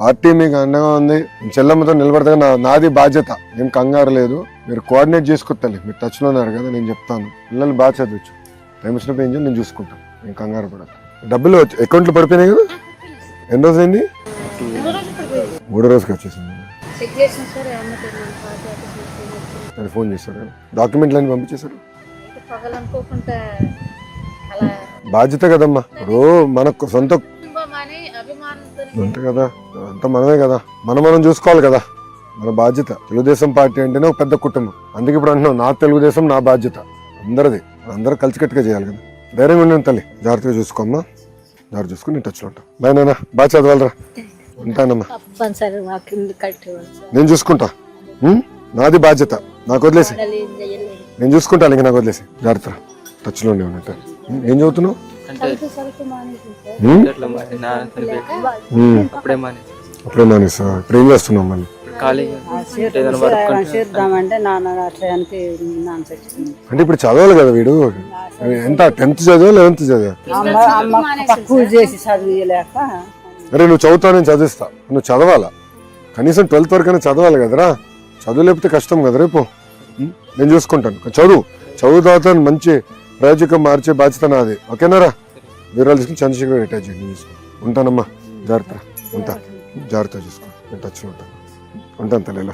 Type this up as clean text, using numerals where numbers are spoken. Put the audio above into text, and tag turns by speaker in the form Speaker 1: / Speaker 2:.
Speaker 1: Party మీకు అండగా ఉంది, చెల్లమ్మతో నిలబడతా, నాది బాధ్యత. ఏం కంగారు లేదు, మీరు కోఆర్డినేట్ చేసుకొస్తాలి. మీరు టచ్ లో ఉన్నారు కదా, నేను చెప్తాను. పిల్లలు బాగా చదివచ్చు, టైం వచ్చినప్పుడు ఏం చేయాలి నేను చూసుకుంటాను. నేను కంగారు పడదు. డబ్బులు అకౌంట్ లో పడిపోయినాయి కదా, ఎన్ని రోజులైంది? 3వ రోజుకి వచ్చేసింది. ఫోన్ చేస్తాడు కదా, డాక్యుమెంట్లు అన్ని పంపించేశారు. బాధ్యత కదమ్మా, ఇప్పుడు మనకు సొంత అంతే కదా, అంతా మనమే కదా, మనం చూసుకోవాలి కదా, మన బాధ్యత. తెలుగుదేశం పార్టీ అంటేనే ఒక పెద్ద కుటుంబం. అందుకే ఇప్పుడు అంటున్నాం, నా తెలుగుదేశం నా బాధ్యత, అందరిది. అందరూ కలిసికట్టుగా చేయాలి కదా. ధైర్యంగా ఉండి తల్లి, జాగ్రత్తగా చూసుకోమ్మా, జాగ్రత్త చూసుకుని నేను టచ్లో ఉంటాను. బాయ్ నాన్న, బాగా చదవాలరా. ఉంటానమ్మా, నేను చూసుకుంటా. నాది బాధ్యత, నాకు వదిలేసి నేను చూసుకుంటాను. ఇంకా నాకు వదిలేసి జాగ్రత్త, టచ్లో ఉండి ఉన్నట్టు. ఏం చదువుతున్నావు? అప్పుడే మానేసా? ఇప్పుడు ఏం చేస్తున్నావు మళ్ళీ? అంటే ఇప్పుడు చదవాలి కదా వీడు. ఎంత 10th చదివా 11th చదివా? అరే నువ్వు చదువుతావు, నేను చదివిస్తా. నువ్వు చదవాలా, కనీసం 12th వరకు అయినా చదవాలి కదరా. చదువు లేకపోతే కష్టం కదా రేపు. నేను చూసుకుంటాను. చదువు తర్వాత మంచి ప్రయోజకం మార్చే బాధ్యత నాది. ఓకేనారా? వివరాలు తీసుకుని చంద్రశేఖర్ అటాచ్ చేయండి. ఉంటానమ్మా, జాగ్రత్త. ఉంటా, జాగ్రత్త చూసుకో. నేను టచ్లో ఉంటాను. ఉంటాను తల్లి.